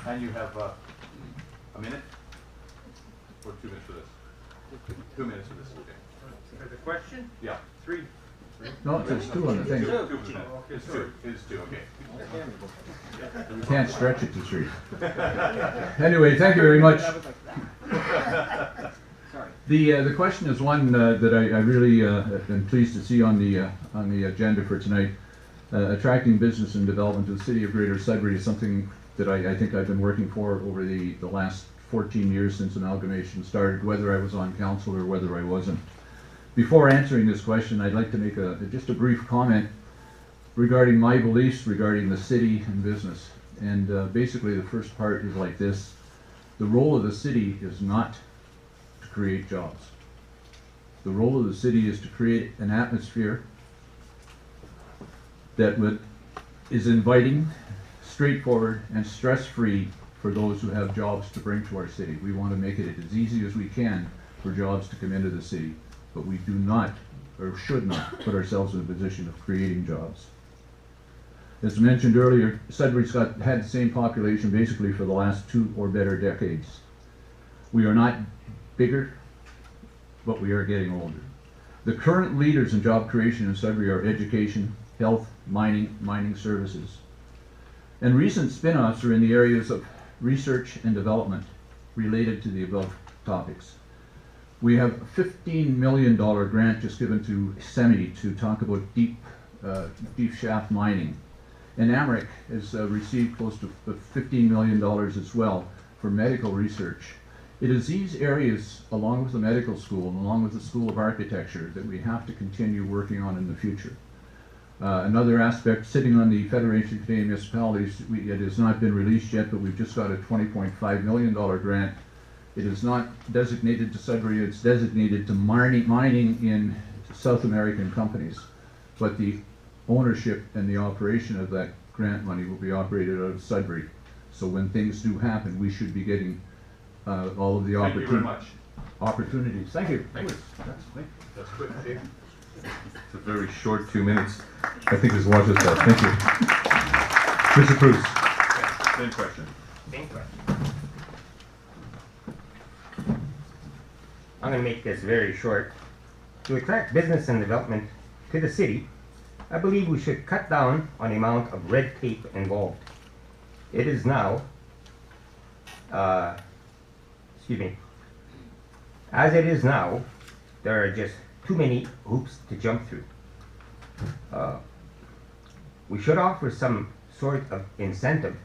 And you have a minute? Or 2 minutes for this? 2 minutes for this, okay. For the question? Yeah. 3. No, it says 2 on the thing. 2 for the minute. It's 2. It's 2, okay. You can't stretch it to 3. Anyway, thank you very much. The question is one that I really am pleased to see on the agenda for tonight. Attracting business and development to the city of Greater Sudbury is something that I think I've been working for over the last 14 years since amalgamation started, whether I was on council or whether I wasn't. Before answering this question, I'd like to make just a brief comment regarding my beliefs regarding the city and business. And basically the first part is like this. The role of the city is not to create jobs. The role of the city is to create an atmosphere that is inviting, straightforward, and stress-free for those who have jobs to bring to our city. We want to make it as easy as we can for jobs to come into the city, but we do not, or should not, put ourselves in a position of creating jobs. As mentioned earlier, Sudbury's had the same population basically for the last 2 or better decades. We are not bigger, but we are getting older. The current leaders in job creation in Sudbury are education, health, mining services. And recent spin-offs are in the areas of research and development related to the above topics. We have a $15 million grant just given to SEMI to talk about deep shaft mining. And Amric has received close to $15 million as well for medical research. It is these areas, along with the medical school and along with the School of Architecture, that we have to continue working on in the future. Another aspect, sitting on the Federation of Canadian Municipalities, it has not been released yet, but we've just got a $20.5 million grant. It is not designated to Sudbury, it's designated to mining in South American companies. But the ownership and the operation of that grant money will be operated out of Sudbury. So when things do happen, we should be getting all of the opportunities. Thank you. Thank you. That's quick, Dave. It's a very short 2 minutes. I think there's one just that. Thank you. Mr. Cruz. Same question. Same question. I'm going to make this very short. To attract business and development to the city, I believe we should cut down on the amount of red tape involved. It is now, as it is now, there are just too many hoops to jump through. We should offer some sort of incentive,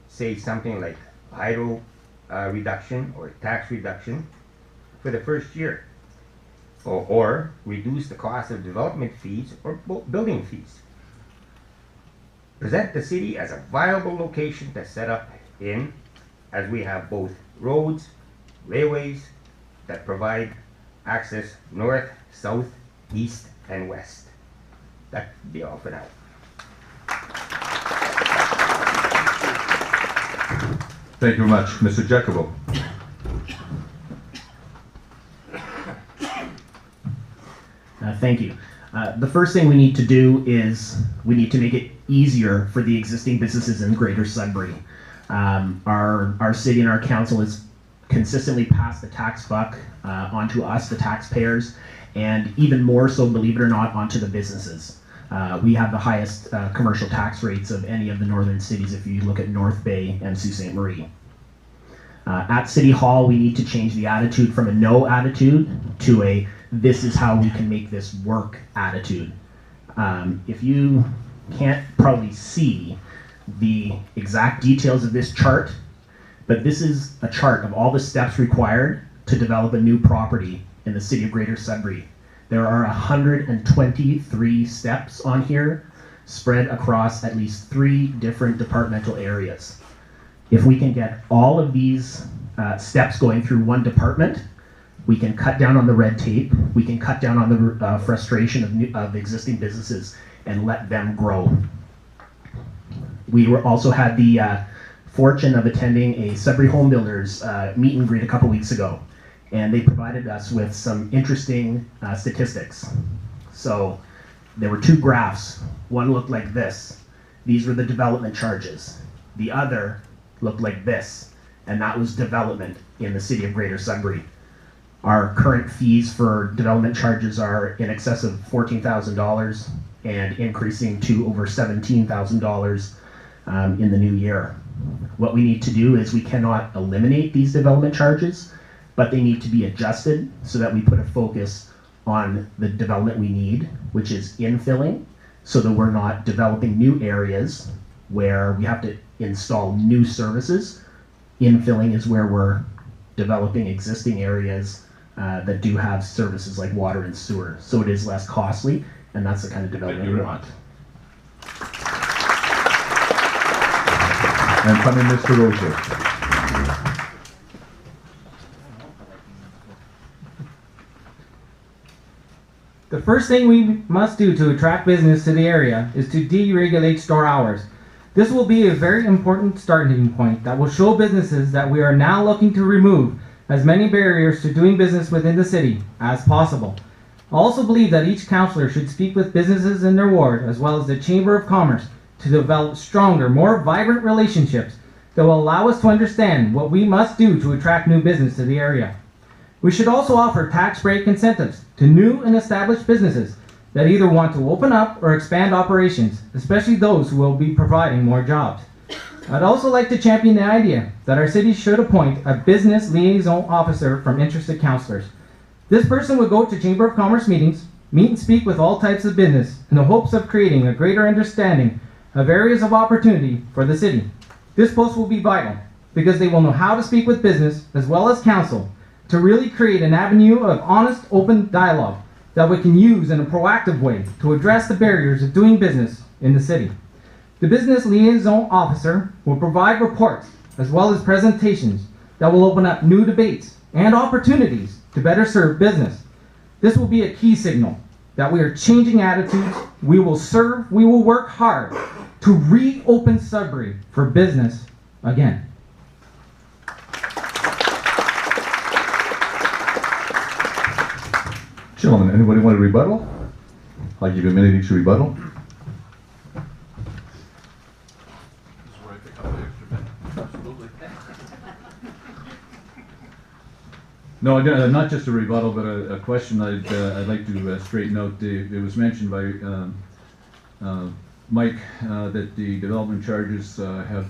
say something like hydro reduction or tax reduction for the first year, or reduce the cost of development fees or building fees. Present the city as a viable location to set up in, as we have both roads, railways that provide access north, south, east, and west. That would be all for now. Thank you very much. Mr. Jacobo. Thank you. The first thing we need to do is we need to make it easier for the existing businesses in Greater Sudbury. Our city and our council has consistently passed the tax buck onto us, the taxpayers, and even more so, believe it or not, onto the businesses. We have the highest commercial tax rates of any of the northern cities if you look at North Bay and Sault Ste. Marie. At City Hall, we need to change the attitude from a no attitude to a this is how we can make this work attitude. If you can't probably see the exact details of this chart, but this is a chart of all the steps required to develop a new property in the city of Greater Sudbury. There are 123 steps on here, spread across at least 3 different departmental areas. If we can get all of these steps going through one department, we can cut down on the red tape, we can cut down on the frustration of existing businesses and let them grow. We also had the fortune of attending a Sudbury Home Builders meet and greet a couple weeks ago, and they provided us with some interesting statistics. So there were 2 graphs. One looked like this. These were the development charges. The other looked like this, and that was development in the city of Greater Sudbury. Our current fees for development charges are in excess of $14,000 and increasing to over $17,000 in the new year. What we need to do is we cannot eliminate these development charges, but they need to be adjusted so that we put a focus on the development we need, which is infilling, so that we're not developing new areas where we have to install new services. Infilling is where we're developing existing areas that do have services like water and sewer. So it is less costly, and that's the kind of development we want. And finally, Mr. Rozier. The first thing we must do to attract business to the area is to deregulate store hours. This will be a very important starting point that will show businesses that we are now looking to remove as many barriers to doing business within the city as possible. I also believe that each councillor should speak with businesses in their ward as well as the Chamber of Commerce to develop stronger, more vibrant relationships that will allow us to understand what we must do to attract new business to the area. We should also offer tax break incentives to new and established businesses that either want to open up or expand operations, especially those who will be providing more jobs. I'd also like to champion the idea that our city should appoint a business liaison officer from interested councillors. This person would go to Chamber of Commerce meetings, meet and speak with all types of business in the hopes of creating a greater understanding of areas of opportunity for the city. This post will be vital because they will know how to speak with business as well as council to really create an avenue of honest, open dialogue that we can use in a proactive way to address the barriers of doing business in the city. The business liaison officer will provide reports as well as presentations that will open up new debates and opportunities to better serve business. This will be a key signal that we are changing attitudes. We will work hard to reopen Sudbury for business again. Gentlemen, anybody want a rebuttal? I'll give you a minute each to rebuttal. No, not just a rebuttal, but a question I'd like to straighten out. It was mentioned by Mike that the development charges have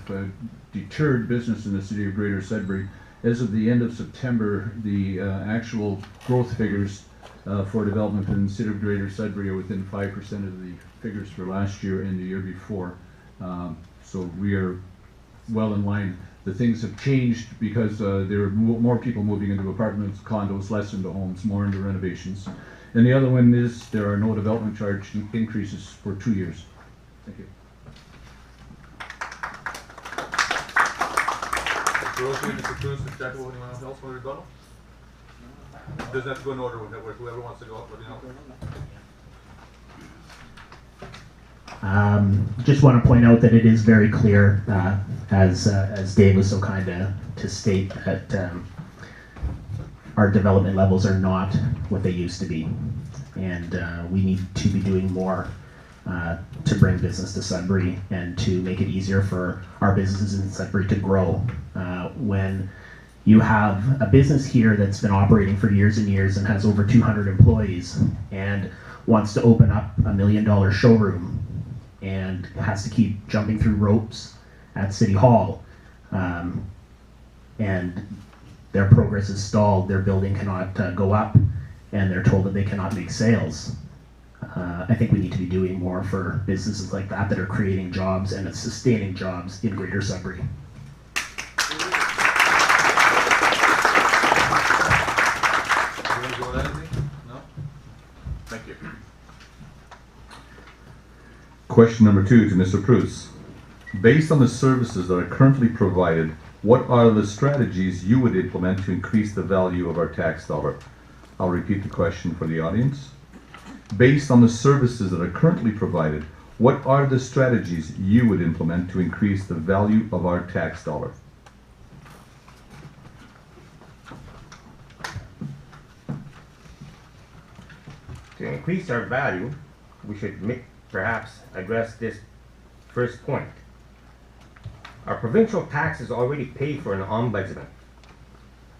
deterred business in the city of Greater Sudbury. As of the end of September, the actual growth figures for development in the city of Greater Sudbury are within 5% of the figures for last year and the year before. So we are well in line. The things have changed because there are more people moving into apartments, condos, less into homes, more into renovations. And the other one is there are no development charge increases for 2 years. Thank you. Mr. Rozier, Mr. Cruz, Mr. Jackal, anyone else want a rebuttal? Doesn't have to go in order with whoever wants to go up, you know. Just want to point out that it is very clear, as Dave was so kind to state, that our development levels are not what they used to be, and we need to be doing more to bring business to Sudbury and to make it easier for our businesses in Sudbury to grow. When you have a business here that's been operating for years and years and has over 200 employees and wants to open up $1 million showroom and has to keep jumping through ropes at City Hall, and their progress is stalled, their building cannot go up, and they're told that they cannot make sales. I think we need to be doing more for businesses like that are creating jobs and sustaining jobs in Greater Sudbury. Thank you. Question number 2 to Mr. Prus. Based on the services that are currently provided, what are the strategies you would implement to increase the value of our tax dollar? I'll repeat the question for the audience. Based on the services that are currently provided, what are the strategies you would implement to increase the value of our tax dollar? To increase our value, we should perhaps address this first point. Our provincial taxes already pay for an ombudsman,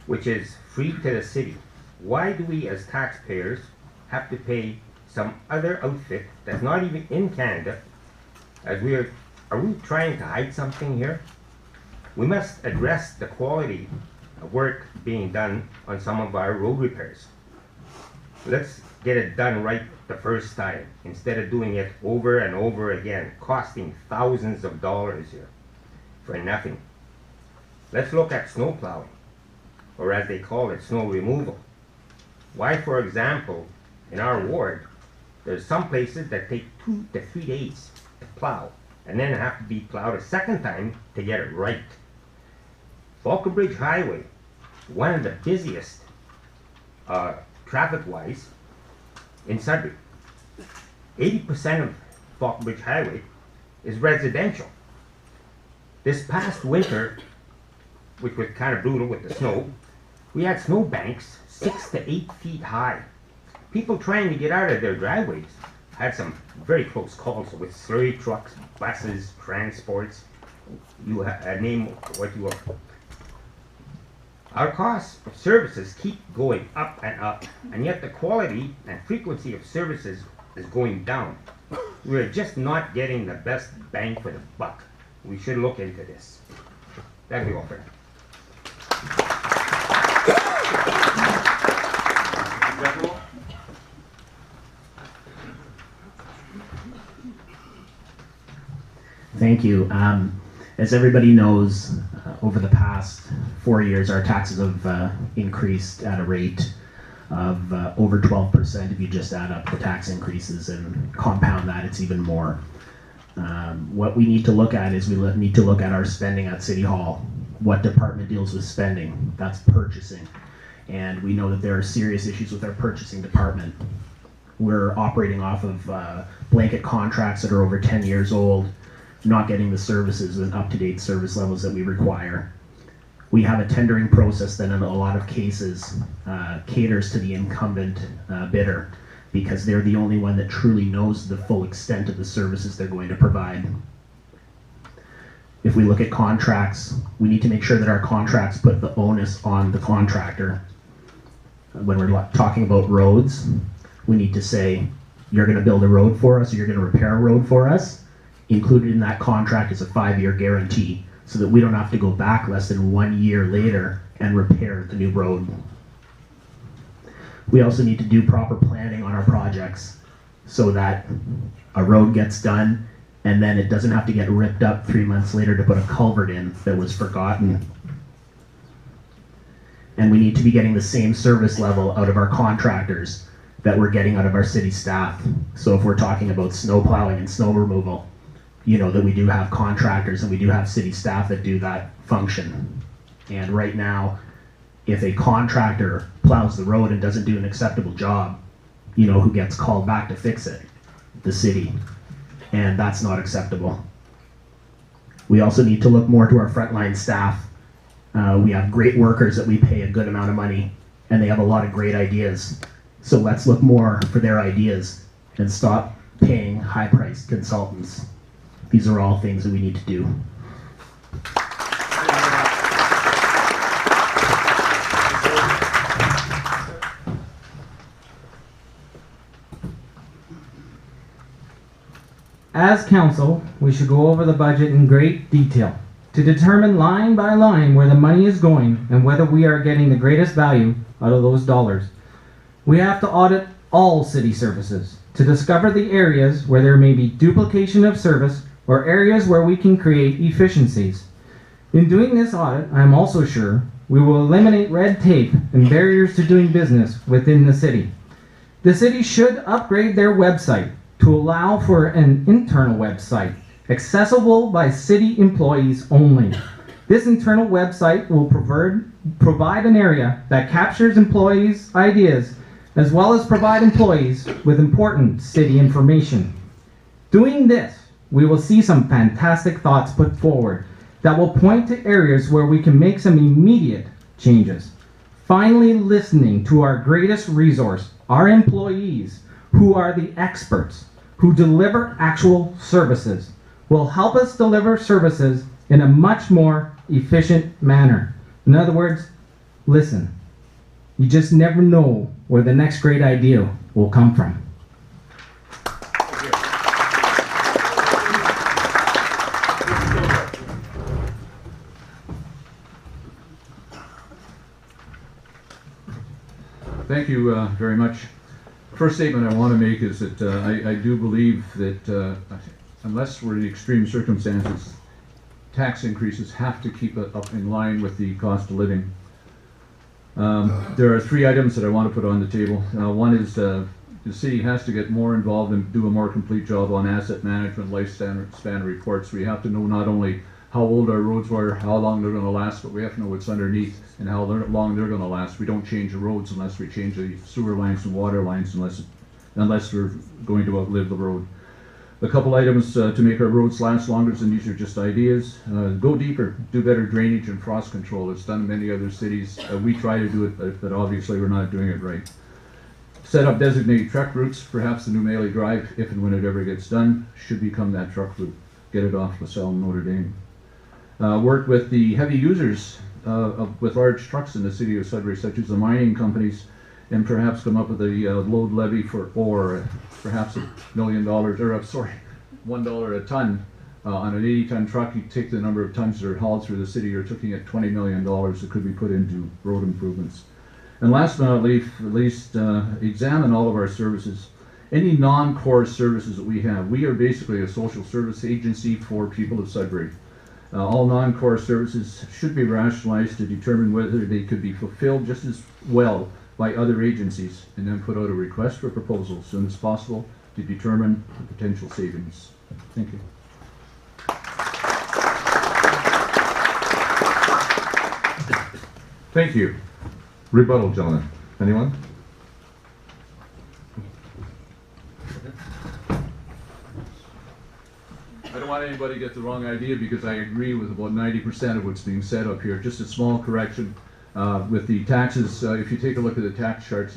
which is free to the city. Why do we as taxpayers have to pay some other outfit that's not even in Canada? Are we trying to hide something here? We must address the quality of work being done on some of our road repairs. Let's get it done right the first time, instead of doing it over and over again, costing thousands of dollars here for nothing. Let's look at snow plowing, or as they call it, snow removal. Why, for example, in our ward, there's some places that take 2 to 3 days to plow, and then have to be plowed a second time to get it right. Falconbridge Highway, one of the busiest traffic-wise in Sudbury. 80% of Falconbridge Highway is residential. This past winter, which was kind of brutal with the snow, we had snow banks 6 to 8 feet high. People trying to get out of their driveways had some very close calls with slurry trucks, buses, transports. You name what you want. Our costs of services keep going up and up, and yet the quality and frequency of services is going down. We're just not getting the best bang for the buck. We should look into this. Thank you all for that. Thank you. As everybody knows, over the past 4 years, our taxes have increased at a rate of over 12%. If you just add up the tax increases and compound that, it's even more. What we need to look at is we need to look at our spending at City Hall. What department deals with spending? That's purchasing. And we know that there are serious issues with our purchasing department. We're operating off of blanket contracts that are over 10 years old, not getting the services and up-to-date service levels that we require. We have a tendering process that in a lot of cases caters to the incumbent bidder, because they're the only one that truly knows the full extent of the services they're going to provide. If we look at contracts, we need to make sure that our contracts put the onus on the contractor. When we're talking about roads, we need to say, you're going to build a road for us, or you're going to repair a road for us. Included in that contract is a 5-year guarantee, so that we don't have to go back less than 1 year later and repair the new road. We also need to do proper planning on our projects so that a road gets done and then it doesn't have to get ripped up 3 months later to put a culvert in that was forgotten. And we need to be getting the same service level out of our contractors that we're getting out of our city staff. So if we're talking about snow plowing and snow removal, you know that we do have contractors and we do have city staff that do that function. And right now, if a contractor plows the road and doesn't do an acceptable job, you know who gets called back to fix it? The city. And that's not acceptable. We also need to look more to our frontline staff. We have great workers that we pay a good amount of money, and they have a lot of great ideas. So let's look more for their ideas and stop paying high-priced consultants. These are all things that we need to do. As council, we should go over the budget in great detail to determine line by line where the money is going and whether we are getting the greatest value out of those dollars. We have to audit all city services to discover the areas where there may be duplication of service or areas where we can create efficiencies. In doing this audit, I am also sure we will eliminate red tape and barriers to doing business within the city. The city should upgrade their website to allow for an internal website, accessible by city employees only. This internal website will provide an area that captures employees' ideas, as well as provide employees with important city information. Doing this, we will see some fantastic thoughts put forward that will point to areas where we can make some immediate changes. Finally, listening to our greatest resource, our employees, who are the experts, who deliver actual services, will help us deliver services in a much more efficient manner. In other words, listen. You just never know where the next great idea will come from. Thank you very much. First statement I want to make is that I do believe that unless we're in extreme circumstances, tax increases have to keep it up in line with the cost of living. There are three items that I want to put on the table. One is the city has to get more involved and do a more complete job on asset management, lifespan reports. We have to know not only how old our roads were, how long they're going to last, but we have to know what's underneath and how long they're going to last. We don't change the roads unless we change the sewer lines and water lines, unless we're going to outlive the road. A couple items to make our roads last longer, and these are just ideas. Go deeper, do better drainage and frost control. It's done in many other cities. We try to do it, but obviously we're not doing it right. Set up designated truck routes. Perhaps the new Maley Drive, if and when it ever gets done, should become that truck route. Get it off LaSalle and Notre Dame. Work with the heavy users with large trucks in the city of Sudbury, such as the mining companies, and perhaps come up with a load levy for ore, perhaps $1 million, or $1 a ton on an 80-ton truck. You take the number of tons that are hauled through the city, you're looking at $20 million that could be put into road improvements. And last but not least, examine all of our services. Any non-core services that we have. We are basically a social service agency for people of Sudbury. All non-core services should be rationalized to determine whether they could be fulfilled just as well by other agencies, and then put out a request for proposal as soon as possible to determine the potential savings. Thank you. Thank you. Rebuttal, gentlemen. Anyone? I don't want anybody to get the wrong idea, because I agree with about 90% of what's being said up here. Just a small correction with the taxes. If you take a look at the tax charts